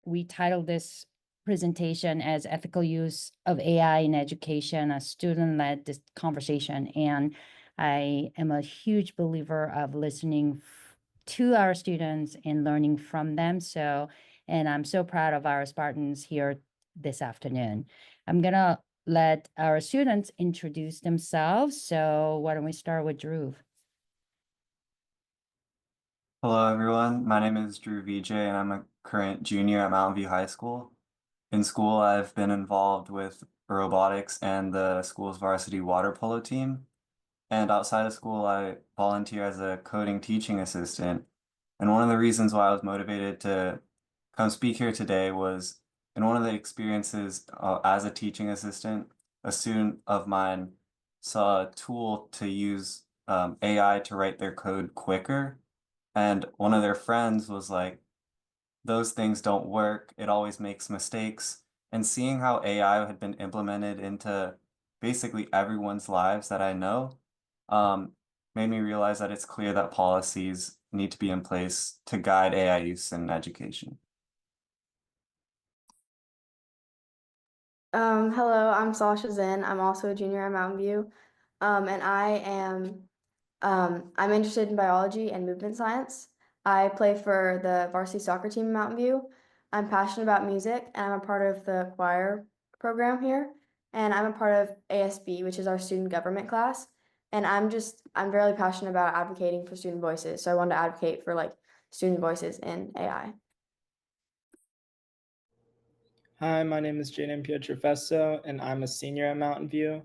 we titled this presentation as Ethical Use of AI in Education, a student-led conversation. And I am a huge believer of listening to our students and learning from them. And I'm so proud of our Spartans here this afternoon. I'm gonna let our students introduce themselves. So why don't we start with Drew? Hello, everyone. My name is Drew VJ, and I'm a current junior at Mountain View High School. In school, I've been involved with robotics and the school's varsity water polo team. And outside of school, I volunteer as a coding teaching assistant. And one of the reasons why I was motivated to come speak here today was in one of the experiences as a teaching assistant, a student of mine saw a tool to use AI to write their code quicker. And one of their friends was like, those things don't work. It always makes mistakes. And seeing how AI had been implemented into basically everyone's lives that I know, um, made me realize that it's clear that policies need to be in place to guide AI use in education. Hello, I'm Sasha Zinn. I'm also a junior at Mountain View. And I'm interested in biology and movement science. I play for the varsity soccer team at Mountain View. I'm passionate about music and I'm a part of the choir program here. And I'm a part of ASB, which is our student government class. And I'm very passionate about advocating for student voices. So I wanted to advocate for like student voices in AI. Hi, my name is Jaden Pietrofesso, and I'm a senior at Mountain View.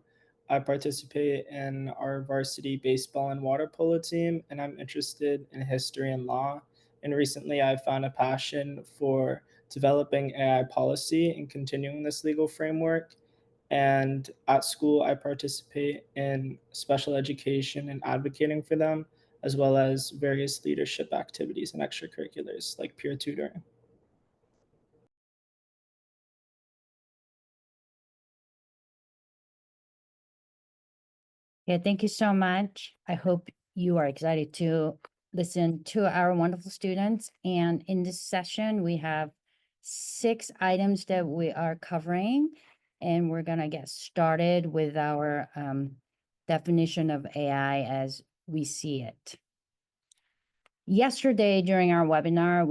I participate in our varsity baseball and water polo team, and I'm interested in history and law. And recently, I've found a passion for developing AI policy and continuing this legal framework. And at school, I participate in special education and advocating for them, as well as various leadership activities and extracurriculars like peer tutoring. Yeah, thank you so much. I hope you are excited to listen to our wonderful students. And in this session, we have 6 items that we are covering, and we're gonna get started with our definition of AI as we see it. Yesterday during our webinar,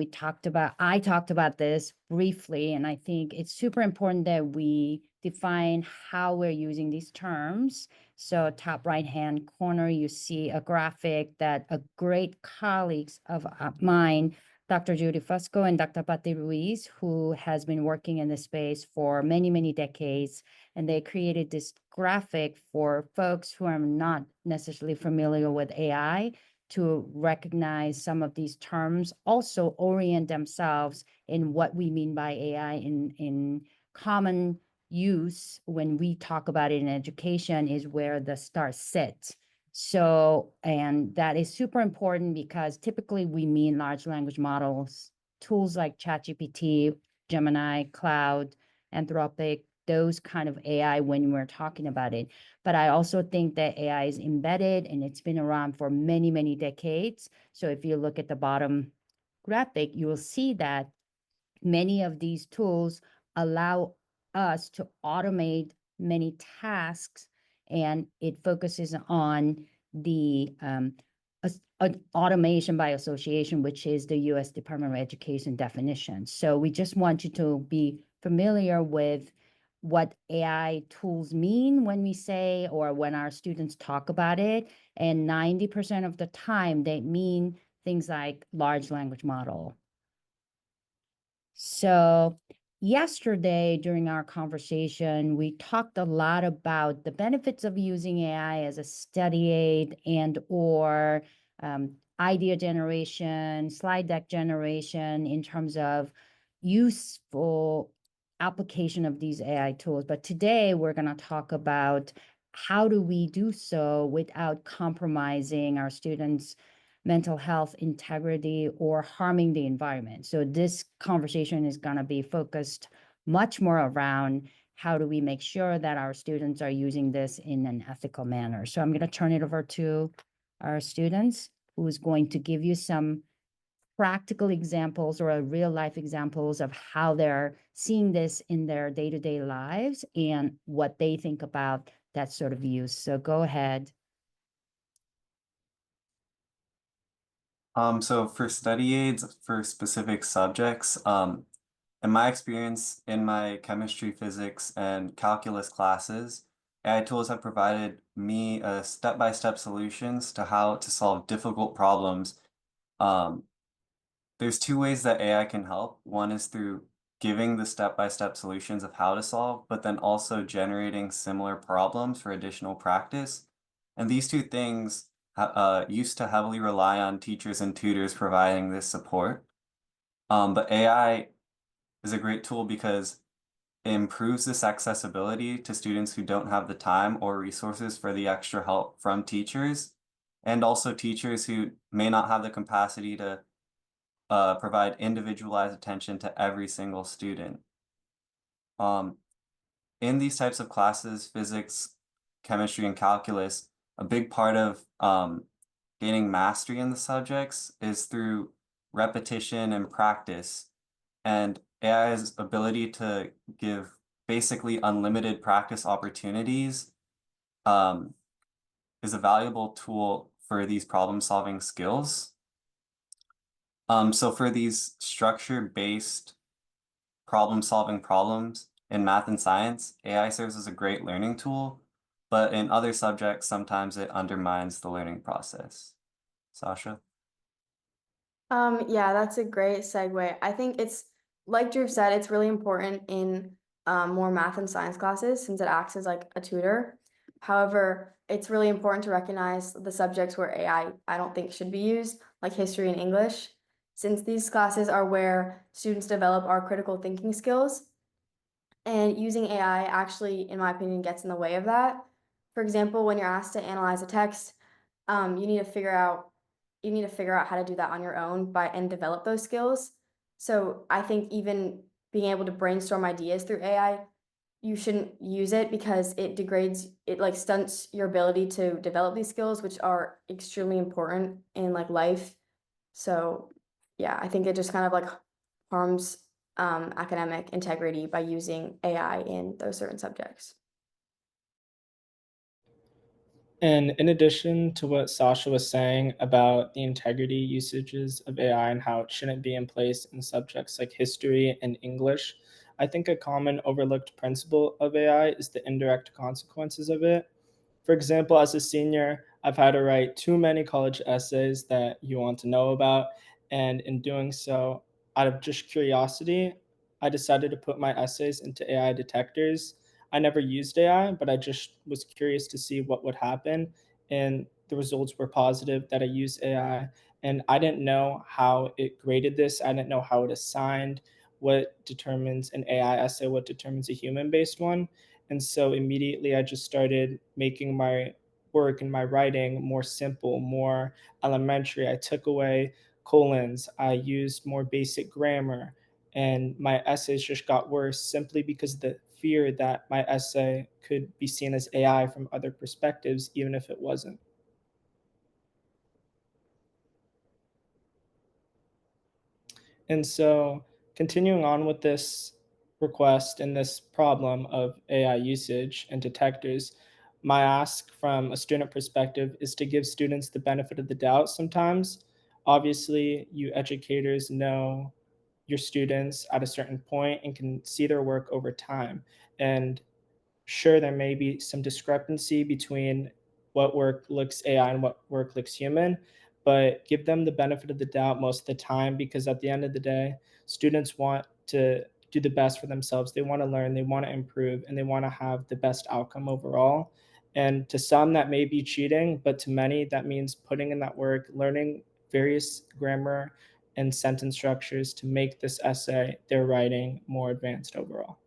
I talked about this briefly, and I think it's super important that we define how we're using these terms. So top right-hand corner, you see a graphic that a great colleagues of mine, Dr. Judy Fusco and Dr. Patti Ruiz, who has been working in this space for many, many decades, and they created this graphic for folks who are not necessarily familiar with AI to recognize some of these terms, also orient themselves in what we mean by AI in common use when we talk about it in education is where the star sits. So, and that is super important because typically we mean large language models, tools like ChatGPT, Gemini, Cloud, Anthropic, those kind of AI when we're talking about it. But I also think that AI is embedded and it's been around for many, many decades. So if you look at the bottom graphic, you will see that many of these tools allow us to automate many tasks, and it focuses on the automation by association, which is the US Department of Education definition. So we just want you to be familiar with what AI tools mean when we say, or when our students talk about it. And 90% of the time, they mean things like large language model. So yesterday during our conversation, we talked a lot about the benefits of using AI as a study aid and or idea generation, slide deck generation in terms of useful application of these AI tools. But today we're going to talk about how do we do so without compromising our students' mental health integrity or harming the environment. So this conversation is going to be focused much more around how do we make sure that our students are using this in an ethical manner. So I'm going to turn it over to our students, who is going to give you some practical examples or real life examples of how they're seeing this in their day-to-day lives and what they think about that sort of use. So go ahead. So for study aids for specific subjects, in my experience in my chemistry, physics, and calculus classes, AI tools have provided me step-by-step solutions to how to solve difficult problems. Um, there's two ways that AI can help. One is through giving the step-by-step solutions of how to solve, but then also generating similar problems for additional practice. And these two things used to heavily rely on teachers and tutors providing this support. But AI is a great tool because it improves this accessibility to students who don't have the time or resources for the extra help from teachers, and also teachers who may not have the capacity to provide individualized attention to every single student. Um, in these types of classes, physics, chemistry, and calculus, a big part of gaining mastery in the subjects is through repetition and practice. And AI's ability to give basically unlimited practice opportunities um, is a valuable tool for these problem-solving skills. So for these structure-based problem-solving problems in math and science, AI serves as a great learning tool, but in other subjects, sometimes it undermines the learning process. Sasha? Yeah, that's a great segue. I think it's like Drew said, it's really important in more math and science classes since it acts as like a tutor. However, it's really important to recognize the subjects where I don't think should be used, like history and English, since these classes are where students develop our critical thinking skills. And using AI actually, in my opinion, gets in the way of that. For example, when you're asked to analyze a text, you need to figure out how to do that on your own and develop those skills. So I think even being able to brainstorm ideas through AI, you shouldn't use it because it like stunts your ability to develop these skills, which are extremely important in like life. So yeah, I think it just kind of like harms academic integrity by using AI in those certain subjects. And in addition to what Sasha was saying about the integrity usages of AI and how it shouldn't be in place in subjects like history and English, I think a common overlooked principle of AI is the indirect consequences of it. For example, as a senior, I've had to write too many college essays that you want to know about. And in doing so, out of just curiosity, I decided to put my essays into AI detectors. I never used AI, but I just was curious to see what would happen. And the results were positive that I used AI. And I didn't know how it graded this. I didn't know how it assigned what determines an AI essay, what determines a human based one. And so immediately I just started making my work and my writing more simple, more elementary. I took away colons, I used more basic grammar, and my essays just got worse simply because of the fear that my essay could be seen as AI from other perspectives, even if it wasn't. And so, continuing on with this request and this problem of AI usage and detectors, my ask from a student perspective is to give students the benefit of the doubt sometimes. Obviously, you educators know your students at a certain point and can see their work over time. And sure, there may be some discrepancy between what work looks AI and what work looks human, but give them the benefit of the doubt most of the time because at the end of the day, students want to do the best for themselves. They want to learn, they want to improve, and they want to have the best outcome overall. And to some, that may be cheating, but to many, that means putting in that work, learning various grammar and sentence structures to make this essay they're writing more advanced overall.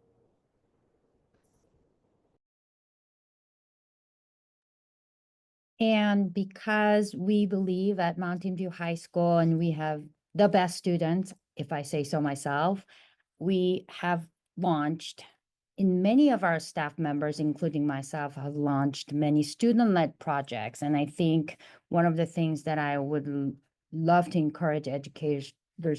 And because we believe at Mountain View High School and we have the best students, if I say so myself, we have launched, in many of our staff members, including myself, have launched many student-led projects. And I think one of the things that I would love to encourage educators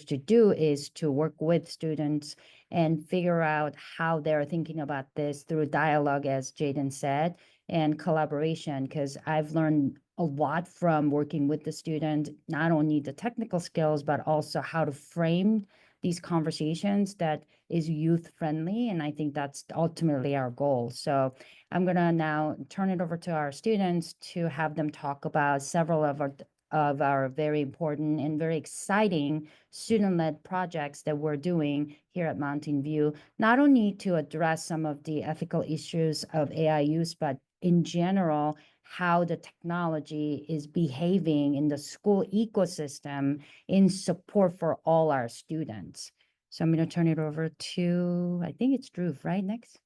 to do is to work with students and figure out how they're thinking about this through dialogue, as Jaden said, and collaboration, because I've learned a lot from working with the student, not only the technical skills, but also how to frame these conversations that is youth friendly. And I think that's ultimately our goal. So I'm going to now turn it over to our students to have them talk about several of our very important and very exciting student-led projects that we're doing here at Mountain View, not only to address some of the ethical issues of AI use, but in general, how the technology is behaving in the school ecosystem in support for all our students. So I'm going to turn it over to, I think it's Drew, right? Next.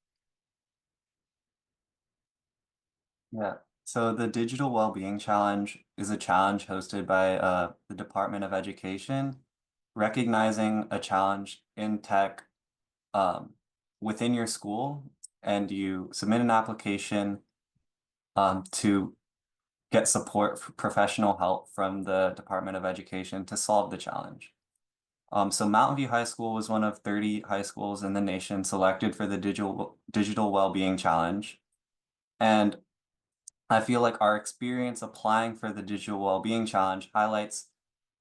Yeah. So the Digital Wellbeing Challenge is a challenge hosted by the Department of Education, recognizing a challenge in tech within your school, and you submit an application to get support for professional help from the Department of Education to solve the challenge. So Mountain View High School was one of 30 high schools in the nation selected for the Digital Wellbeing Challenge. And I feel like our experience applying for the Digital Wellbeing Challenge highlights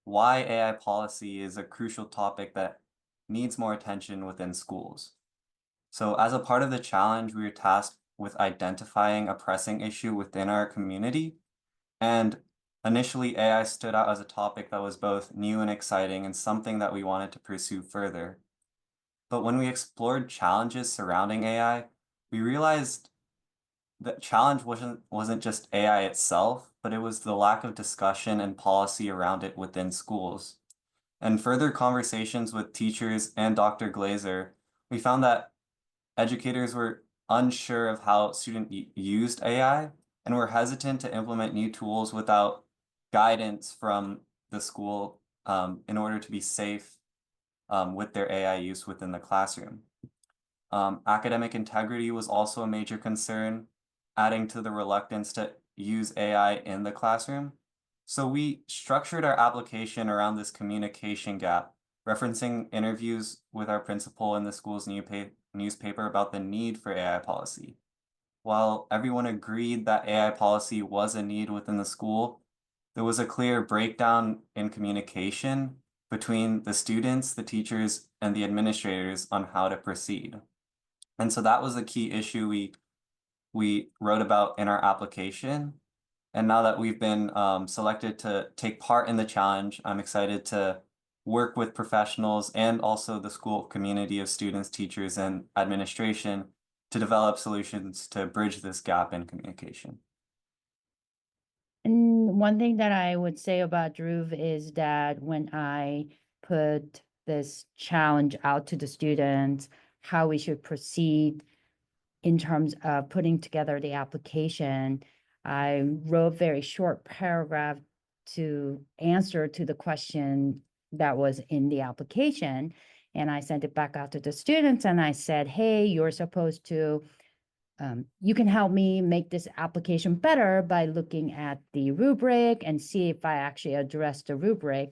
why AI policy is a crucial topic that needs more attention within schools. So as a part of the challenge, we were tasked with identifying a pressing issue within our community. And initially, AI stood out as a topic that was both new and exciting and something that we wanted to pursue further. But when we explored challenges surrounding AI, we realized the challenge wasn't just AI itself, but it was the lack of discussion and policy around it within schools. And further conversations with teachers and Dr. Glazer, we found that educators were unsure of how students used AI and were hesitant to implement new tools without guidance from the school in order to be safe with their AI use within the classroom. Academic integrity was also a major concern, adding to the reluctance to use AI in the classroom. So we structured our application around this communication gap, referencing interviews with our principal in the school's newspaper about the need for AI policy. While everyone agreed that AI policy was a need within the school, there was a clear breakdown in communication between the students, the teachers, and the administrators on how to proceed. And so that was a key issue we wrote about in our application. And now that we've been selected to take part in the challenge, I'm excited to work with professionals and also the school community of students, teachers, and administration to develop solutions to bridge this gap in communication. And one thing that I would say about Dhruv is that when I put this challenge out to the students, how we should proceed in terms of putting together the application, I wrote a very short paragraph to answer to the question that was in the application. And I sent it back out to the students and I said, hey, you're supposed to you can help me make this application better by looking at the rubric and see if I actually address the rubric.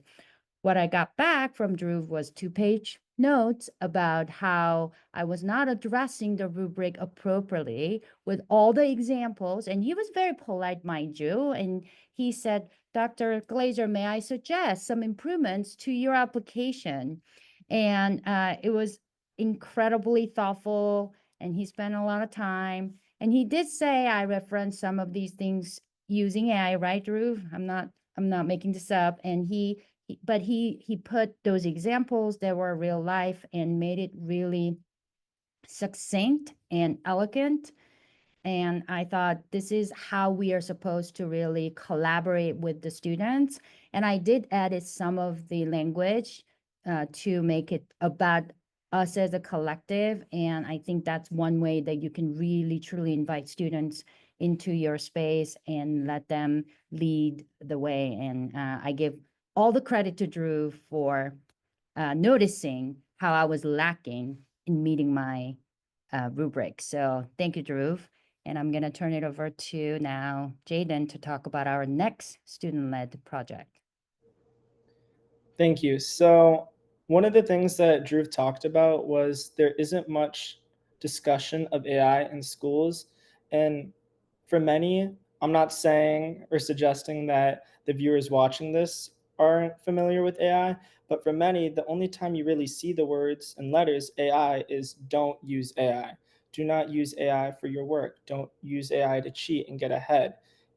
What I got back from Dhruv was 2-page notes about how I was not addressing the rubric appropriately with all the examples. And he was very polite, mind you. And he said, Dr. Glazer, may I suggest some improvements to your application? And it was incredibly thoughtful, and he spent a lot of time. And he did say I referenced some of these things using AI, right, Dhruv? I'm not making this up. And he put those examples that were real life and made it really succinct and elegant. And I thought this is how we are supposed to really collaborate with the students. And I did edit some of the language to make it about us as a collective. And I think that's one way that you can really truly invite students into your space and let them lead the way. And I give all the credit to Drew for noticing how I was lacking in meeting my rubric. So thank you, Drew. And I'm going to turn it over to now Jaden to talk about our next student-led project. Thank you. So, one of the things that Drew talked about was there isn't much discussion of AI in schools. And for many, I'm not saying or suggesting that the viewers watching this aren't familiar with AI, but for many, the only time you really see the words and letters AI is don't use AI. Do not use AI for your work. Don't use AI to cheat and get ahead.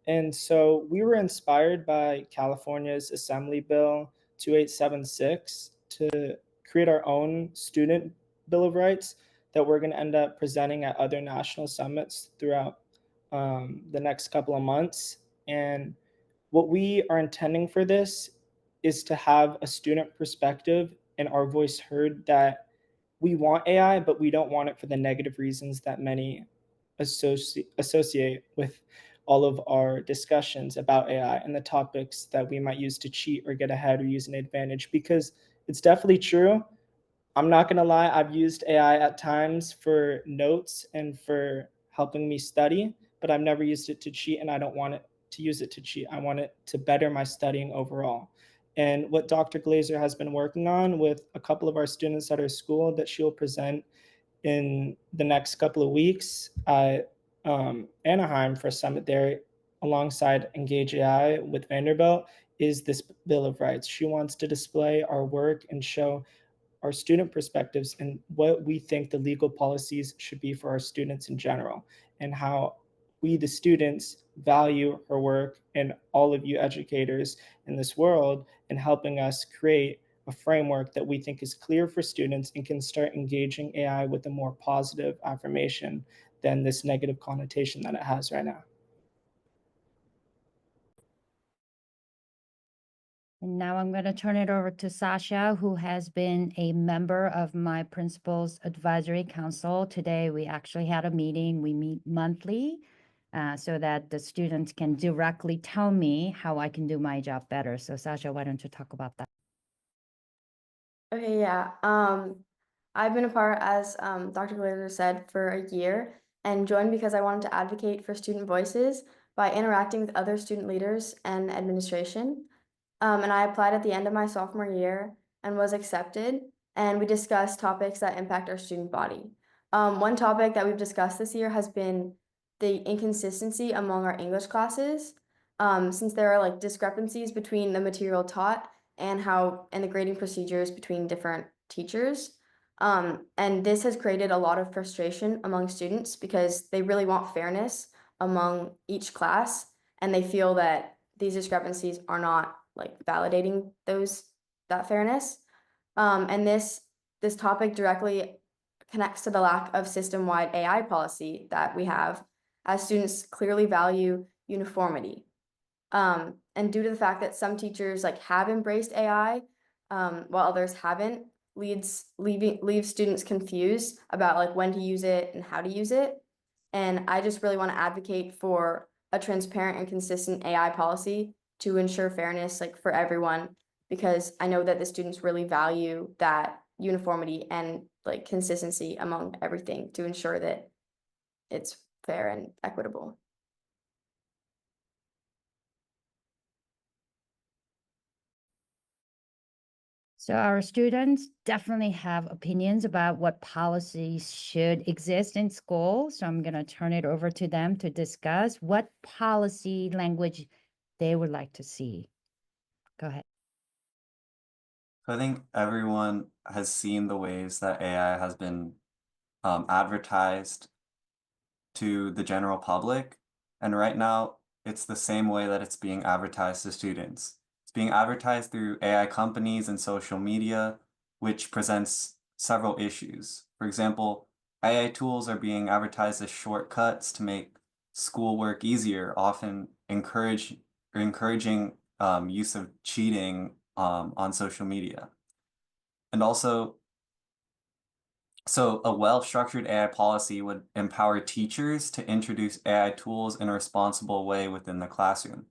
And so we were inspired by California's Assembly Bill 2876 to create our own student Bill of Rights that we're going to end up presenting at other national summits throughout the next couple of months. And what we are intending for this is to have a student perspective and our voice heard that we want AI, but we don't want it for the negative reasons that many associate with all of our discussions about AI and the topics that we might use to cheat or get ahead or use an advantage. Because it's definitely true. I'm not going to lie, I've used AI at times for notes and for helping me study, but I've never used it to cheat, and I don't want it to use it to cheat. I want it to better my studying overall. And what Dr. Glazer has been working on with a couple of our students at our school that she'll present in the next couple of weeks at Anaheim for a summit there alongside Engage AI with Vanderbilt is this Bill of Rights. She wants to display our work and show our student perspectives and what we think the legal policies should be for our students in general, and how we, the students, value her work and all of you educators in this world in helping us create a framework that we think is clear for students and can start engaging AI with a more positive affirmation than this negative connotation that it has right now. And now I'm going to turn it over to Sasha, who has been a member of my principal's advisory council. Today, we actually had a meeting. We meet monthly so that the students can directly tell me how I can do my job better. So Sasha, why don't you talk about that? Okay, yeah. I've been a part, as Dr. Glazer said, for a year and joined because I wanted to advocate for student voices by interacting with other student leaders and administration. And I applied at the end of my sophomore year and was accepted. And we discussed topics that impact our student body. One topic that we've discussed this year has been the inconsistency among our English classes, since there are like discrepancies between the material taught and the grading procedures between different teachers. And this has created a lot of frustration among students because they really want fairness among each class, and they feel that these discrepancies are not like validating that fairness. And this topic directly connects to the lack of system-wide AI policy that we have, as students clearly value uniformity. And due to the fact that some teachers like have embraced AI, while others haven't, leaves students confused about like when to use it and how to use it. And I just really want to advocate for a transparent and consistent AI policy to ensure fairness like for everyone, because I know that the students really value that uniformity and like consistency among everything to ensure that it's fair and equitable. So our students definitely have opinions about what policies should exist in school. So I'm going to turn it over to them to discuss what policy language they would like to see. Go ahead. I think everyone has seen the ways that AI has been advertised to the general public. And right now, it's the same way that it's being advertised to students. It's being advertised through AI companies and social media, which presents several issues. For example, AI tools are being advertised as shortcuts to make schoolwork easier, often encouraging use of cheating on social media. And also, so a well-structured AI policy would empower teachers to introduce AI tools in a responsible way within the classroom.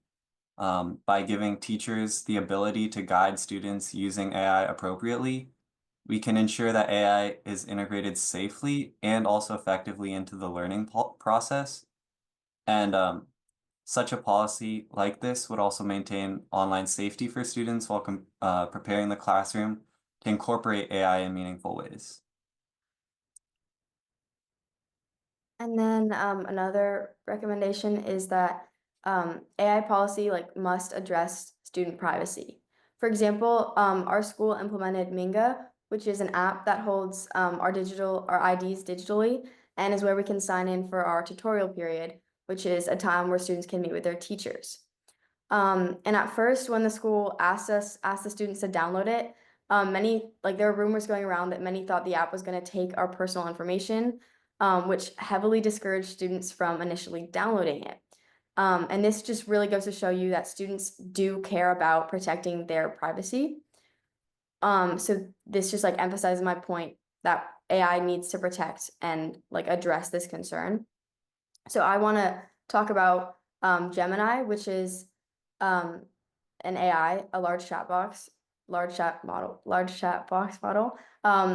By giving teachers the ability to guide students using AI appropriately, we can ensure that AI is integrated safely and also effectively into the learning process. And Such a policy like this would also maintain online safety for students while preparing the classroom to incorporate AI in meaningful ways. And then another recommendation is that AI policy must address student privacy. For example, our school implemented Minga, which is an app that holds our IDs digitally and is where we can sign in for our tutorial period, which is a time where students can meet with their teachers. And at first, when the school asked the students to download it, there were rumors going around that many thought the app was going to take our personal information, which heavily discouraged students from initially downloading it. And this just really goes to show you that students do care about protecting their privacy. So this just emphasizes my point that AI needs to protect and address this concern. So I want to talk about Gemini, which is an AI, a large chat box model,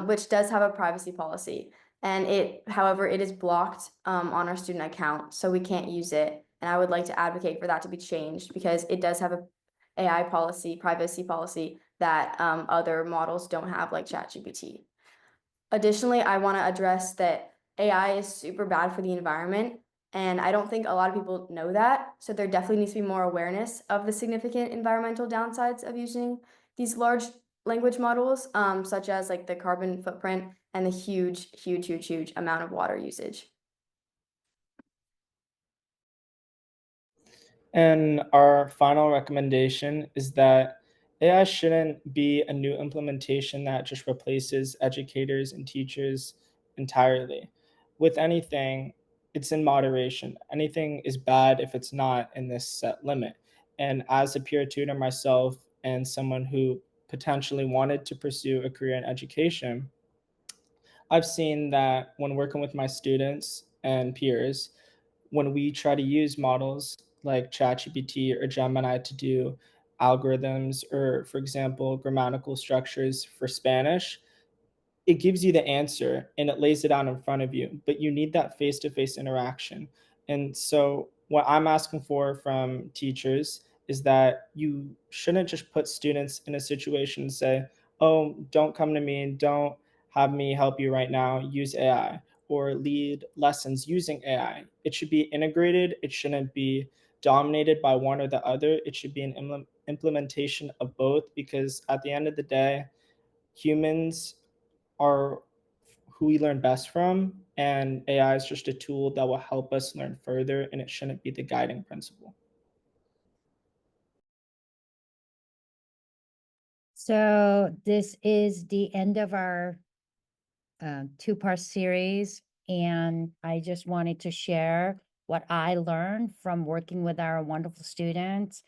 which does have a privacy policy. And however, it is blocked on our student account, so we can't use it. And I would like to advocate for that to be changed because it does have a AI policy, privacy policy that other models don't have, like ChatGPT. Additionally, I want to address that AI is super bad for the environment, and I don't think a lot of people know that. So there definitely needs to be more awareness of the significant environmental downsides of using these large language models, such as the carbon footprint and the huge amount of water usage. And our final recommendation is that AI shouldn't be a new implementation that just replaces educators and teachers entirely. With anything, it's in moderation. Anything is bad if it's not in this set limit. And as a peer tutor myself and someone who potentially wanted to pursue a career in education, I've seen that when working with my students and peers, when we try to use models like ChatGPT or Gemini to do algorithms or, for example, grammatical structures for Spanish, it gives you the answer and it lays it out in front of you, but you need that face-to-face interaction. And so what I'm asking for from teachers is that you shouldn't just put students in a situation and say, oh, don't come to me, don't have me help you right now, use AI, or lead lessons using AI. It should be integrated. It shouldn't be dominated by one or the other. It should be an implementation of both, because at the end of the day, humans are who we learn best from, and AI is just a tool that will help us learn further, and it shouldn't be the guiding principle. So this is the end of our two-part series, and I just wanted to share what I learned from working with our wonderful students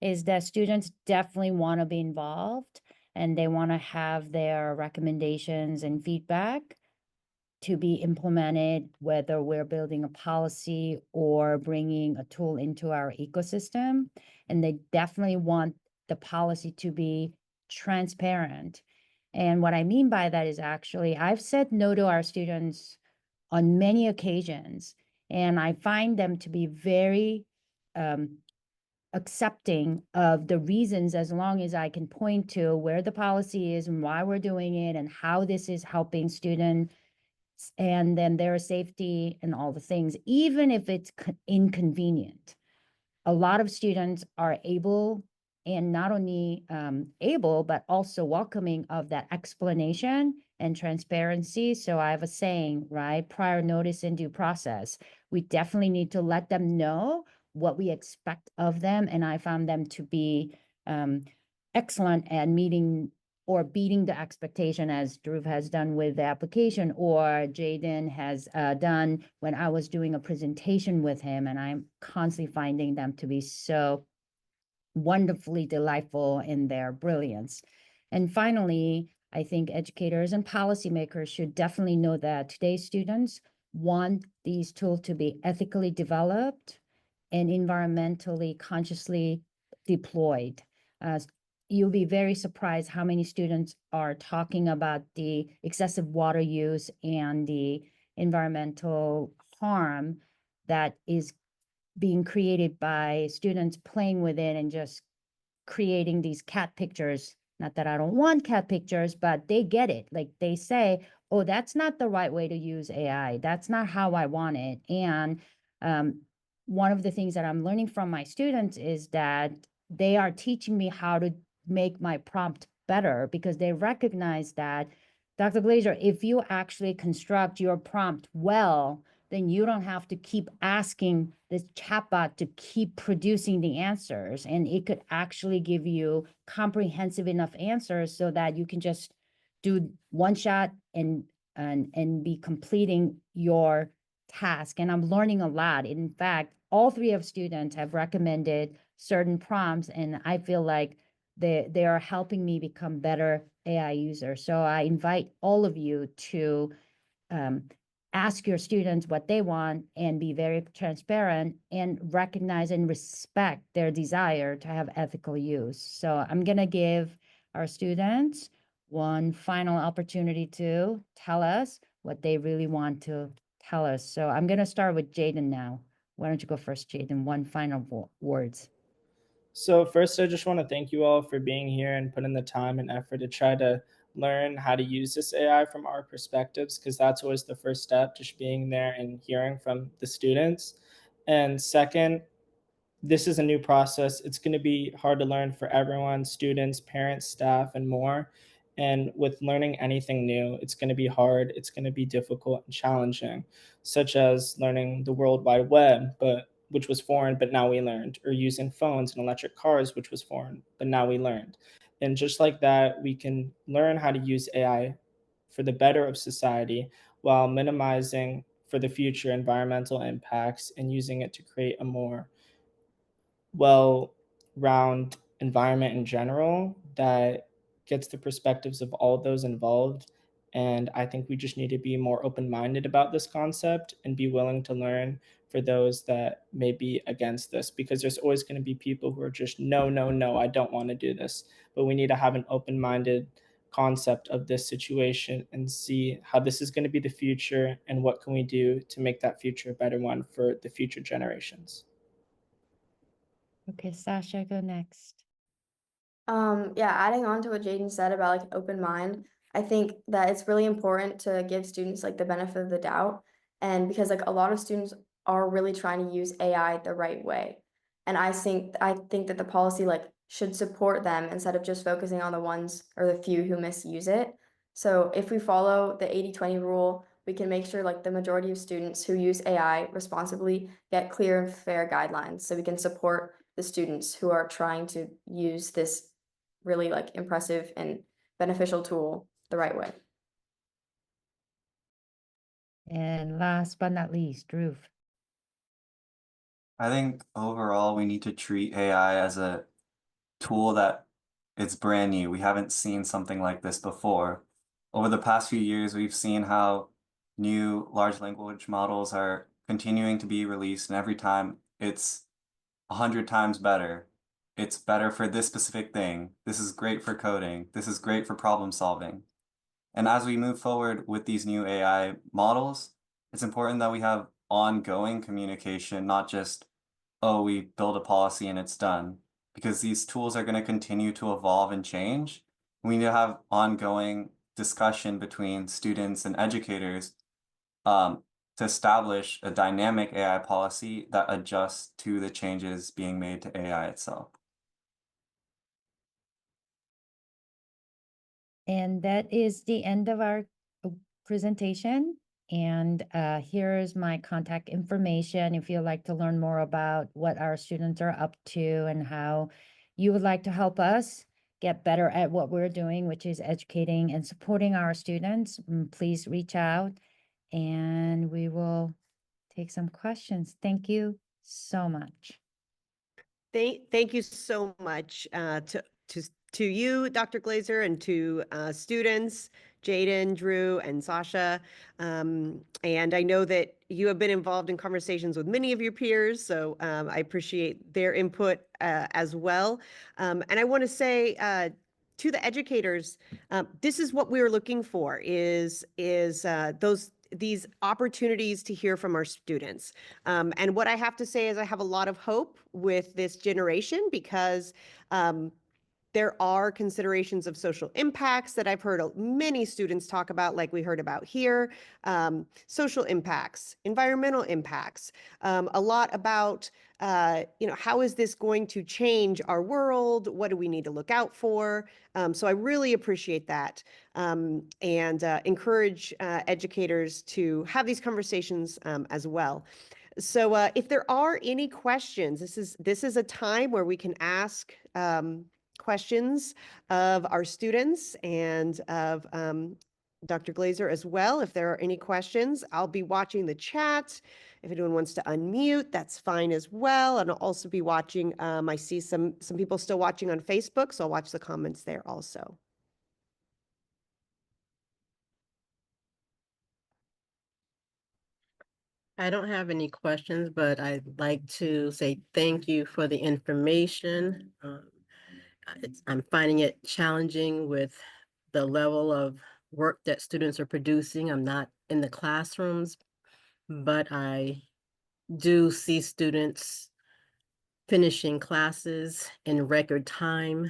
is that students definitely want to be involved and they want to have their recommendations and feedback to be implemented, whether we're building a policy or bringing a tool into our ecosystem. And they definitely want the policy to be transparent. And what I mean by that is actually, I've said no to our students on many occasions, and I find them to be very accepting of the reasons, as long as I can point to where the policy is and why we're doing it and how this is helping students and then their safety and all the things, even if it's inconvenient. A lot of students are able and not only able, but also welcoming of that explanation and transparency. So I have a saying, right? Prior notice and due process. We definitely need to let them know what we expect of them. And I found them to be excellent at meeting or beating the expectation, as Dhruv has done with the application, or Jaden has done when I was doing a presentation with him. And I'm constantly finding them to be so wonderfully delightful in their brilliance. And finally, I think educators and policymakers should definitely know that today's students want these tools to be ethically developed and environmentally consciously deployed. You'll be very surprised how many students are talking about the excessive water use and the environmental harm that is being created by students playing with it and just creating these cat pictures. Not that I don't want cat pictures, but they get it. Like they say, oh, that's not the right way to use AI. That's not how I want it. And one of the things that I'm learning from my students is that they are teaching me how to make my prompt better, because they recognize that, Dr. Glazer, if you actually construct your prompt well, then you don't have to keep asking this chatbot to keep producing the answers. And it could actually give you comprehensive enough answers so that you can just do one shot and be completing your task. And I'm learning a lot. In fact, all three of students have recommended certain prompts, and I feel like they are helping me become better AI users. So I invite all of you to ask your students what they want and be very transparent and recognize and respect their desire to have ethical use. So I'm going to give our students one final opportunity to tell us what they really want to tell us. So I'm going to start with Jaden now. Why don't you go first, Jaden? One final words. So first, I just want to thank you all for being here and putting the time and effort to try to learn how to use this AI from our perspectives, because that's always the first step, just being there and hearing from the students. And second, this is a new process. It's going to be hard to learn for everyone, students, parents, staff, and more. And with learning anything new, it's going to be hard, it's going to be difficult and challenging, such as learning the World Wide Web, but which was foreign, but now we learned, or using phones and electric cars, which was foreign, but now we learned. And just like that, we can learn how to use AI for the better of society while minimizing for the future environmental impacts and using it to create a more well-round environment in general that gets the perspectives of all of those involved. And I think we just need to be more open-minded about this concept and be willing to learn for those that may be against this, because there's always going to be people who are just, no, no, no, I don't want to do this. But we need to have an open-minded concept of this situation and see how this is going to be the future and what can we do to make that future a better one for the future generations. Okay, Sasha, go next. Yeah, adding on to what Jaden said about like open mind, I think that it's really important to give students like the benefit of the doubt. And because like a lot of students are really trying to use AI the right way. And I think that the policy like should support them instead of just focusing on the ones or the few who misuse it. So if we follow the 80-20 rule, we can make sure like the majority of students who use AI responsibly get clear and fair guidelines so we can support the students who are trying to use this really like impressive and beneficial tool the right way. And last but not least, Dhruv. I think overall we need to treat AI as a tool that it's brand new. We haven't seen something like this before. Over the past few years, we've seen how new large language models are continuing to be released, and every time it's 100 times better. It's better for this specific thing. This is great for coding. This is great for problem solving. And as we move forward with these new AI models, it's important that we have ongoing communication, not just, oh, we build a policy and it's done, because these tools are going to continue to evolve and change. We need to have ongoing discussion between students and educators to establish a dynamic AI policy that adjusts to the changes being made to AI itself. And that is the end of our presentation. And here's my contact information if you'd like to learn more about what our students are up to and how you would like to help us get better at what we're doing, which is educating and supporting our students. Please reach out and we will take some questions. Thank you so much. Thank you so much to you, Dr. Glazer, and to students, Jaden, Drew, and Sasha. And I know that you have been involved in conversations with many of your peers, so I appreciate their input as well. And I want to say to the educators, this is what we're looking for, is those these opportunities to hear from our students. And what I have to say is I have a lot of hope with this generation because there are considerations of social impacts that I've heard many students talk about, like we heard about here, social impacts, environmental impacts, a lot about, how is this going to change our world? What do we need to look out for? So I really appreciate that and encourage educators to have these conversations as well. So if there are any questions, this is a time where we can ask questions of our students and of Dr. Glazer as well. If there are any questions, I'll be watching the chat. If anyone wants to unmute, that's fine as well. And I'll also be watching, I see some people still watching on Facebook, so I'll watch the comments there also. I don't have any questions, but I'd like to say thank you for the information. I'm finding it challenging with the level of work that students are producing. I'm not in the classrooms, but I do see students finishing classes in record time.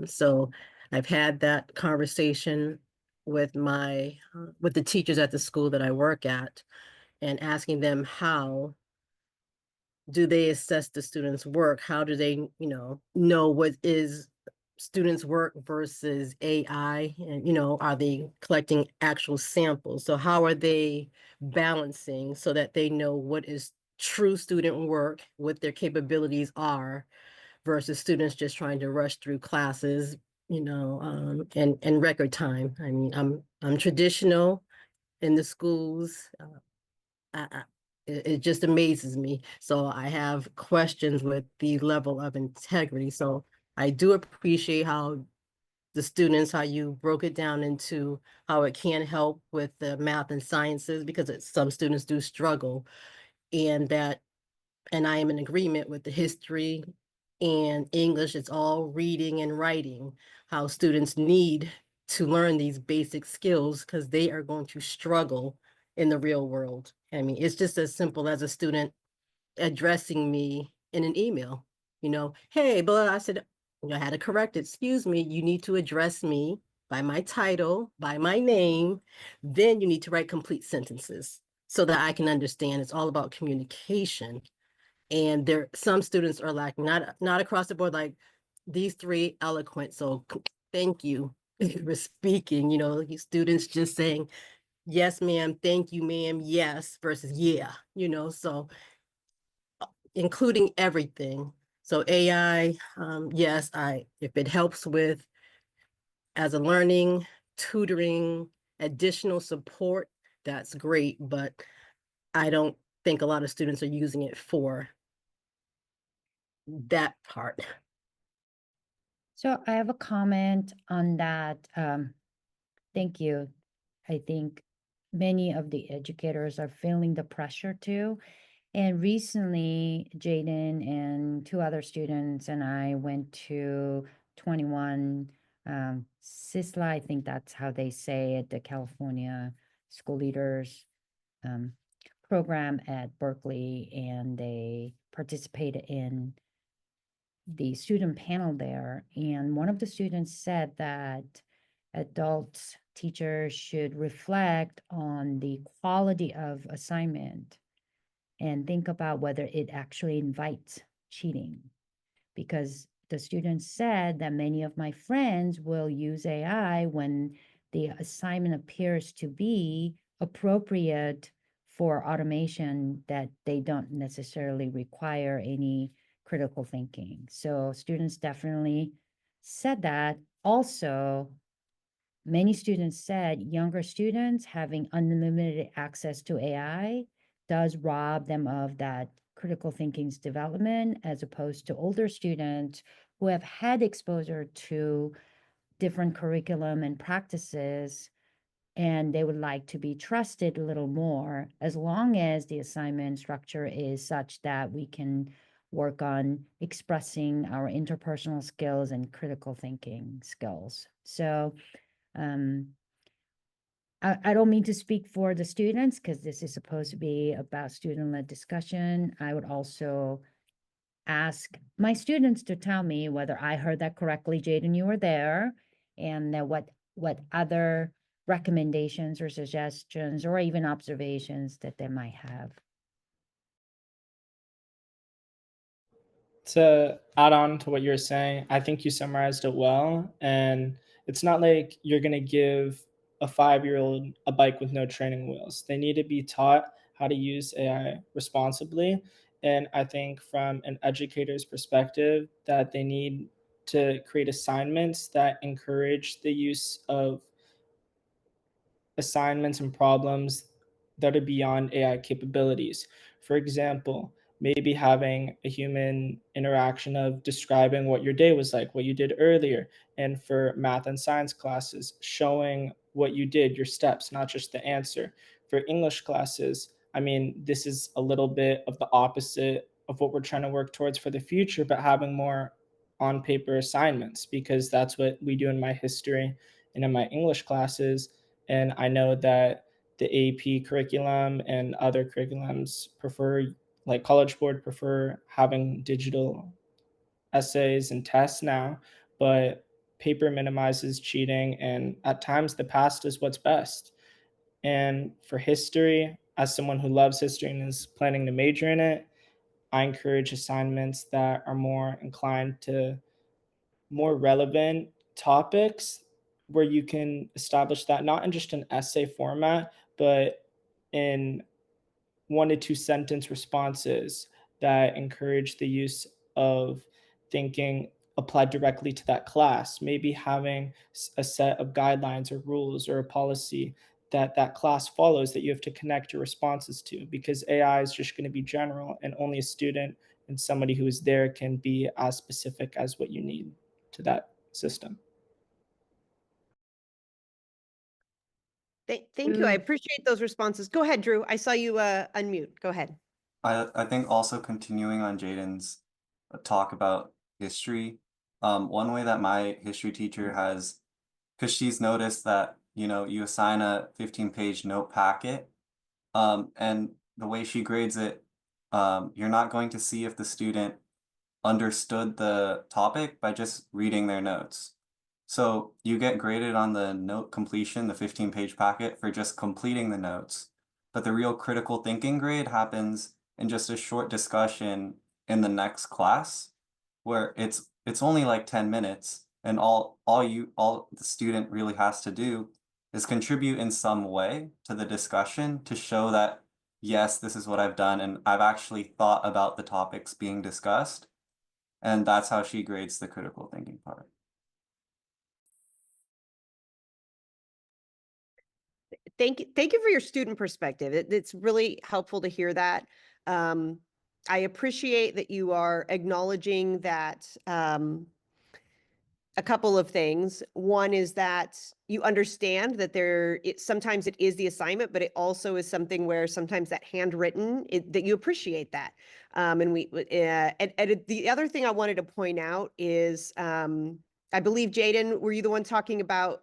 So I've had that conversation with with the teachers at the school that I work at and asking them how do they assess the students' work? How do they, know what is students' work versus AI? And, are they collecting actual samples? So how are they balancing so that they know what is true student work, what their capabilities are, versus students just trying to rush through classes, in record time. I mean, I'm traditional in the schools. It just amazes me. So I have questions with the level of integrity. So I do appreciate how how you broke it down into how it can help with the math and sciences, because some students do struggle, and I am in agreement with the history and English. It's all reading and writing, how students need to learn these basic skills because they are going to struggle in the real world. I mean, it's just as simple as a student addressing me in an email, hey, but I said, I had to correct it. Excuse me, you need to address me by my title, by my name. Then you need to write complete sentences so that I can understand. It's all about communication. And some students are lacking, not across the board, like these three eloquent. So thank you for speaking. Students just saying, yes, ma'am, thank you, ma'am, yes, versus yeah, so including everything. So AI, yes, if it helps with as a learning, tutoring, additional support, that's great. But I don't think a lot of students are using it for that part. So I have a comment on that. Thank you. I think many of the educators are feeling the pressure too. And recently, Jaden and two other students and I went to 21 CISLA, I think that's how they say it, the California School Leaders program at Berkeley, and they participated in the student panel there. And one of the students said that adults, teachers should reflect on the quality of assignment and think about whether it actually invites cheating. Because the students said that many of my friends will use AI when the assignment appears to be appropriate for automation, that they don't necessarily require any critical thinking. So students definitely said that. Also, many students said younger students having unlimited access to AI does rob them of that critical thinking's development, as opposed to older students who have had exposure to different curriculum and practices, and they would like to be trusted a little more, as long as the assignment structure is such that we can work on expressing our interpersonal skills and critical thinking skills. So I don't mean to speak for the students because this is supposed to be about student-led discussion. I would also ask my students to tell me whether I heard that correctly, Jaden, you were there, and that what other recommendations or suggestions or even observations that they might have. To add on to what you're saying, I think you summarized it well. And it's not like you're going to give a 5-year-old a bike with no training wheels. They need to be taught how to use AI responsibly. And I think from an educator's perspective, that they need to create assignments that encourage the use of assignments and problems that are beyond AI capabilities. For example, maybe having a human interaction of describing what your day was like, what you did earlier, and for math and science classes, showing what you did, your steps, not just the answer. For English classes, I mean, this is a little bit of the opposite of what we're trying to work towards for the future, but having more on paper assignments, because that's what we do in my history and in my English classes. And I know that the AP curriculum and other curriculums prefer, like College Board prefer having digital essays and tests now, but paper minimizes cheating, and at times the past is what's best. And for history, as someone who loves history and is planning to major in it, I encourage assignments that are more inclined to more relevant topics, where you can establish that not in just an essay format, but in 1 to 2 sentence responses that encourage the use of thinking applied directly to that class. Maybe having a set of guidelines or rules or a policy that that class follows that you have to connect your responses to, because AI is just going to be general, and only a student and somebody who is there can be as specific as what you need to that system. Thank you. I appreciate those responses. Go ahead, Drew. I saw you unmute. Go ahead. I think also continuing on Jaden's talk about history, one way that my history teacher has, because she's noticed that, you assign a 15-page note packet, and the way she grades it, you're not going to see if the student understood the topic by just reading their notes. So you get graded on the note completion, the 15-page packet, for just completing the notes. But the real critical thinking grade happens in just a short discussion in the next class, where it's only like 10 minutes, and all the student really has to do is contribute in some way to the discussion to show that, yes, this is what I've done, and I've actually thought about the topics being discussed. And that's how she grades the critical thinking part. Thank you for your student perspective. It's really helpful to hear that. I appreciate that you are acknowledging that a couple of things. One is that you understand that sometimes it is the assignment, but it also is something where sometimes that handwritten, that you appreciate that. And the other thing I wanted to point out is, I believe, Jaden, were you the one talking about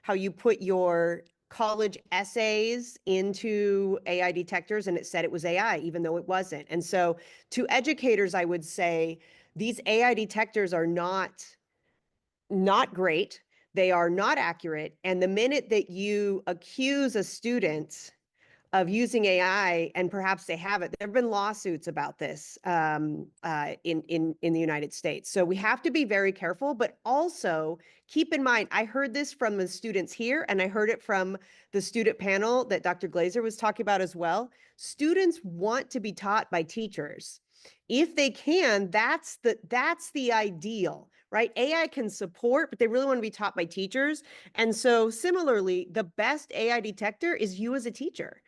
how you put your college essays into AI detectors and it said it was AI, even though it wasn't? And so to educators, I would say these AI detectors are not great. They are not accurate. And the minute that you accuse a student of using AI, and perhaps they haven't, there have been lawsuits about this in the United States. So we have to be very careful, but also keep in mind, I heard this from the students here, and I heard it from the student panel that Dr. Glazer was talking about as well. Students want to be taught by teachers. If they can, that's the ideal, right? AI can support, but they really want to be taught by teachers. And so similarly, the best AI detector is you as a teacher.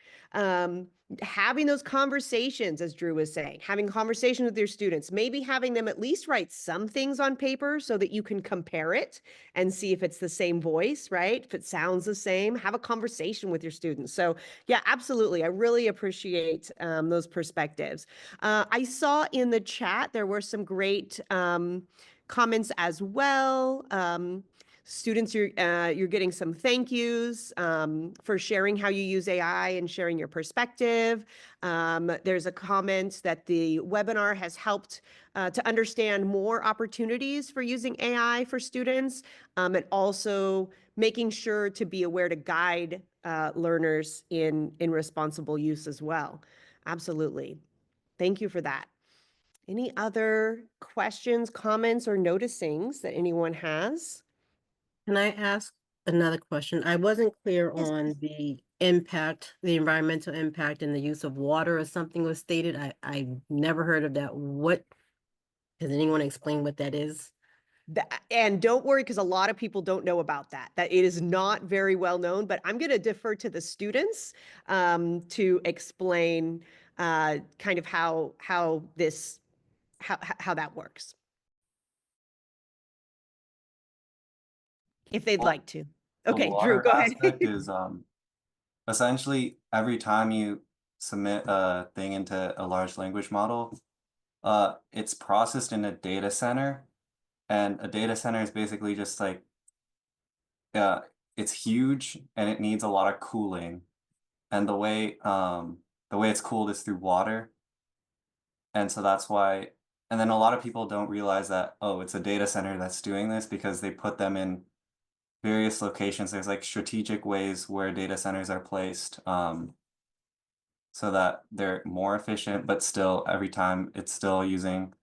Having those conversations, as Drew was saying, having conversations with your students, maybe having them at least write some things on paper so that you can compare it and see if it's the same voice, right? If it sounds the same, have a conversation with your students. So yeah, absolutely. I really appreciate those perspectives. I saw in the chat, there were some great comments as well. Students, you're getting some thank yous for sharing how you use AI and sharing your perspective. There's a comment that the webinar has helped to understand more opportunities for using AI for students, and also making sure to be aware to guide learners in responsible use as well. Absolutely. Thank you for that. Any other questions, comments, or noticings that anyone has? Can I ask another question? I wasn't clear Yes, on the impact, the environmental impact and the use of water or something was stated. I never heard of that. What, does anyone explain what that is? And don't worry, because a lot of people don't know about that it is not very well known, but I'm going to defer to the students to explain kind of how that works. If they'd Well, like to. the Okay, Drew, water go ahead. aspect is essentially every time you submit a thing into a large language model, it's processed in a data center, and a data center is basically just like it's huge and it needs a lot of cooling, and the way it's cooled is through water, and so that's why. And then a lot of people don't realize that, oh, it's a data center that's doing this, because they put them in various locations. There's like strategic ways where data centers are placed, so that they're more efficient, but still every time it's still using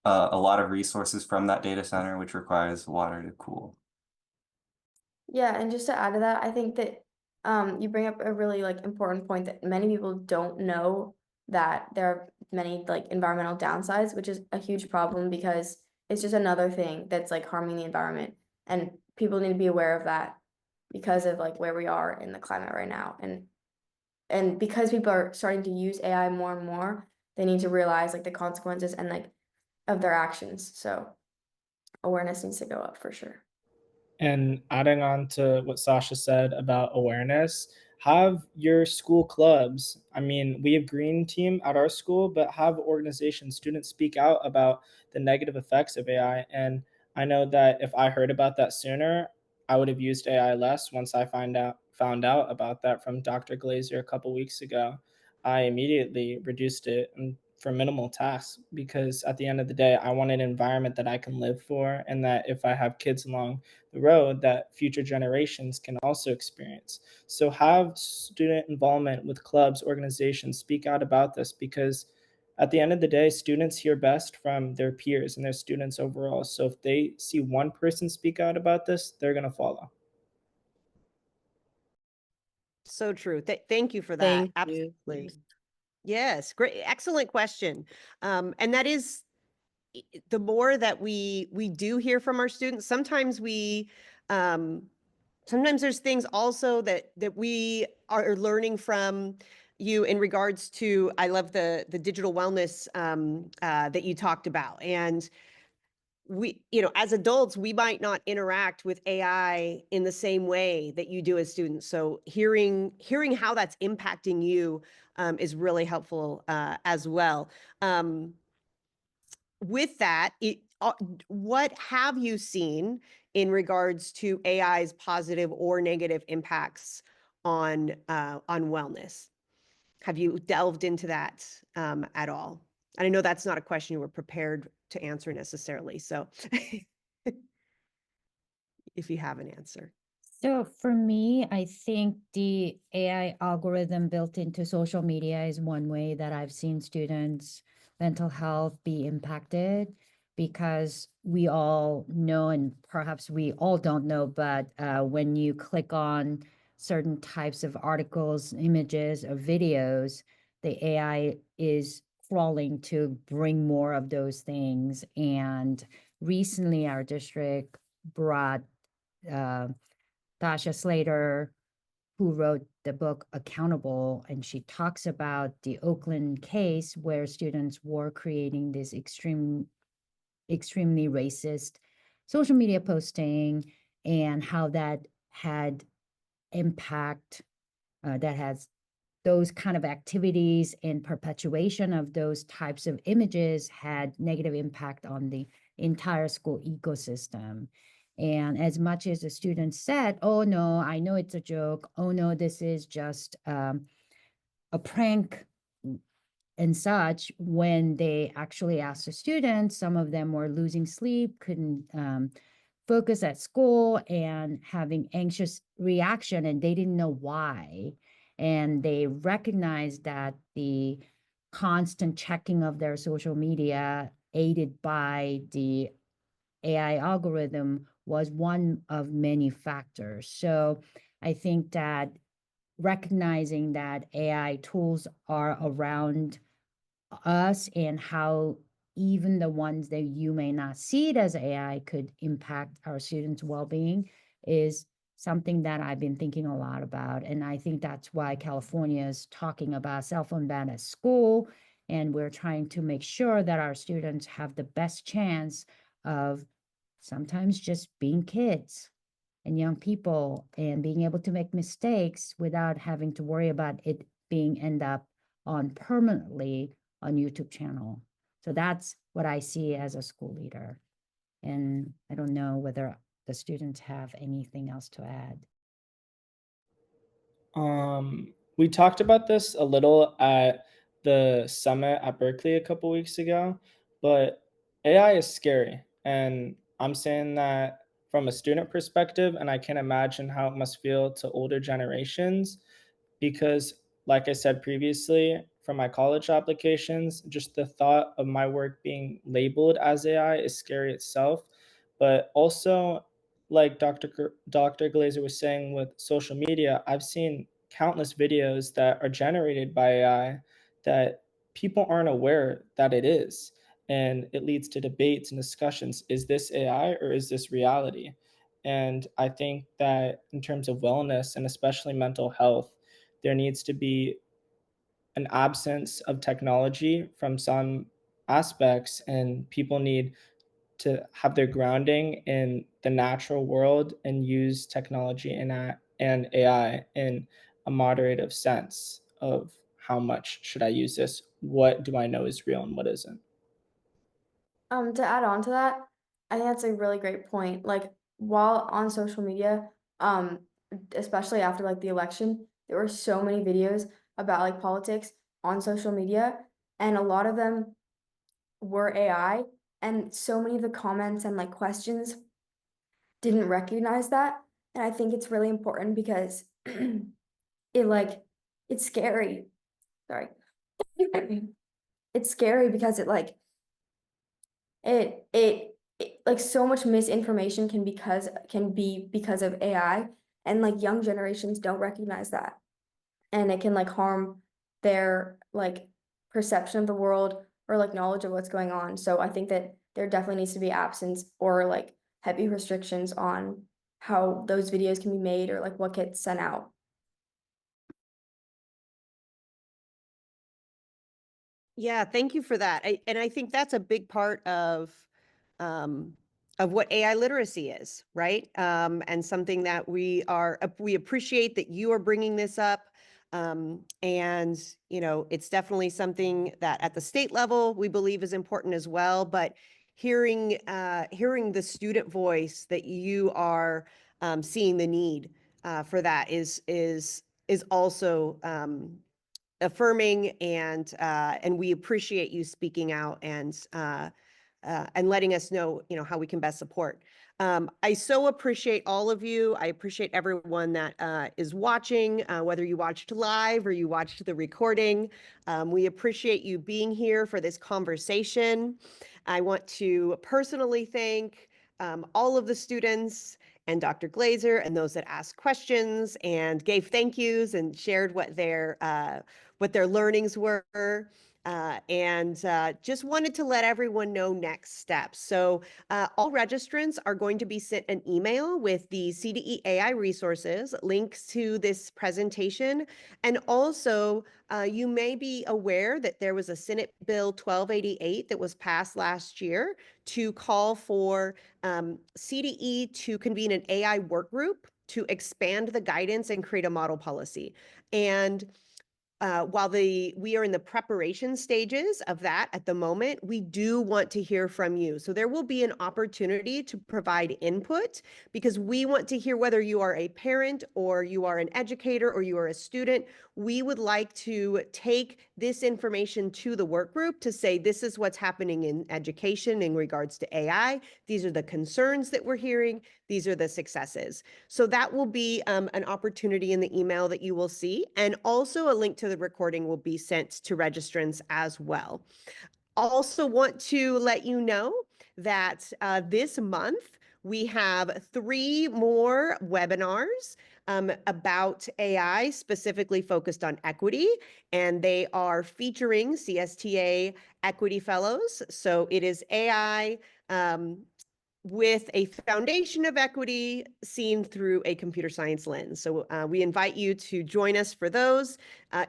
a lot of resources from that data center, which requires water to cool. Yeah, and just to add to that, I think that you bring up a really like important point that many people don't know, that there are many like environmental downsides, which is a huge problem because it's just another thing that's like harming the environment, and people need to be aware of that because of like where we are in the climate right now, and because people are starting to use AI more and more, they need to realize like the consequences and like of their actions. So awareness needs to go up for sure. And adding on to what Sasha said about awareness, have your school clubs. I mean, we have Green Team at our school, but have organizations, students speak out about the negative effects of AI. And I know that if I heard about that sooner, I would have used AI less. Once I found out about that from Dr. Glazer a couple weeks ago, I immediately reduced it for minimal tasks, because at the end of the day, I want an environment that I can live for, and that if I have kids along the road, that future generations can also experience. So have student involvement with clubs, organizations, speak out about this, because at the end of the day, students hear best from their peers and their students overall. So if they see one person speak out about this, they're going to follow. So true. Thank you for that. Thank Absolutely. you. Yes, great. Excellent question. And that is, the more that we do hear from our students, sometimes sometimes there's things also that we are learning from you in regards to, I love the digital wellness that you talked about. And we, as adults, we might not interact with AI in the same way that you do as students. So hearing how that's impacting you is really helpful as well. With that, what have you seen in regards to AI's positive or negative impacts on wellness? Have you delved into that at all? And I know that's not a question you were prepared to answer necessarily. So if you have an answer. So for me, I think the AI algorithm built into social media is one way that I've seen students' mental health be impacted, because we all know, and perhaps we all don't know, but when you click on certain types of articles, images, or videos, the AI is crawling to bring more of those things. And recently, our district brought Tasha Slater, who wrote the book Accountable, and she talks about the Oakland case where students were creating this extremely racist social media posting, and how that had impact, that has those kind of activities and perpetuation of those types of images had negative impact on the entire school ecosystem. And as much as the students said, oh no, I know it's a joke. Oh no, this is just a prank and such, when they actually asked the students, some of them were losing sleep, couldn't focus at school and having anxious reaction, and they didn't know why. And they recognized that the constant checking of their social media aided by the AI algorithm was one of many factors. So I think that recognizing that AI tools are around us, and how even the ones that you may not see it as AI could impact our students' well-being, is something that I've been thinking a lot about. And I think that's why California is talking about cell phone ban at school. And we're trying to make sure that our students have the best chance of sometimes just being kids and young people and being able to make mistakes without having to worry about it being end up on permanently on YouTube channel. So that's what I see as a school leader. And I don't know whether the students have anything else to add. We talked about this a little at the summit at Berkeley a couple weeks ago, but AI is scary. And I'm saying that from a student perspective, and I can imagine how it must feel to older generations, because, like I said previously, for my college applications, just the thought of my work being labeled as AI is scary itself. But also, like Dr. Glazer was saying with social media, I've seen countless videos that are generated by AI that people aren't aware that it is. And it leads to debates and discussions. Is this AI or is this reality? And I think that in terms of wellness and especially mental health, there needs to be an absence of technology from some aspects, and people need to have their grounding in the natural world and use technology and AI in a moderative sense of how much should I use this? What do I know is real and what isn't? To add on to that, I think that's a really great point. Like while on social media, especially after like the election, there were so many videos about like politics on social media, and a lot of them were AI, and so many of the comments and like questions didn't recognize that. And I think it's really important because it like it's scary. Sorry. It's scary because it like so much misinformation can be because of AI, and like young generations don't recognize that, and it can like harm their like perception of the world or like knowledge of what's going on. So I think that there definitely needs to be absence or like heavy restrictions on how those videos can be made or like what gets sent out. Yeah, thank you for that. And I think that's a big part of what AI literacy is, right? And something that we appreciate that you are bringing this up. And it's definitely something that at the state level we believe is important as well. But hearing the student voice that you are seeing the need for that is also affirming, and we appreciate you speaking out and letting us know, how we can best support. I so appreciate all of you. I appreciate everyone that is watching, whether you watched live or you watched the recording. We appreciate you being here for this conversation. I want to personally thank all of the students and Dr. Glazer and those that asked questions and gave thank yous and shared what their learnings were. And just wanted to let everyone know next steps. So all registrants are going to be sent an email with the CDE AI resources, links to this presentation. And also, you may be aware that there was a Senate Bill 1288 that was passed last year to call for CDE to convene an AI work group to expand the guidance and create a model policy. And while we are in the preparation stages of that at the moment, we do want to hear from you. So there will be an opportunity to provide input, because we want to hear whether you are a parent or you are an educator or you are a student. We would like to take this information to the work group to say, this is what's happening in education in regards to AI. These are the concerns that we're hearing. These are the successes. So that will be an opportunity in the email that you will see. And also a link to the recording will be sent to registrants as well. Also want to let you know that this month we have 3 more webinars about AI, specifically focused on equity, and they are featuring CSTA Equity Fellows. So it is AI with a foundation of equity seen through a computer science lens. So we invite you to join us for those.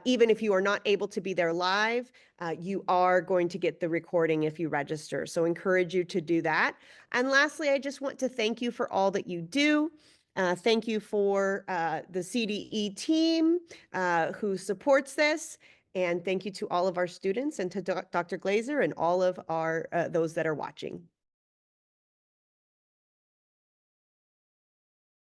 Even if you are not able to be there live, you are going to get the recording if you register. So encourage you to do that. And lastly, I just want to thank you for all that you do. Thank you for the CDE team who supports this. And thank you to all of our students and to Dr. Glazer and all of our those that are watching.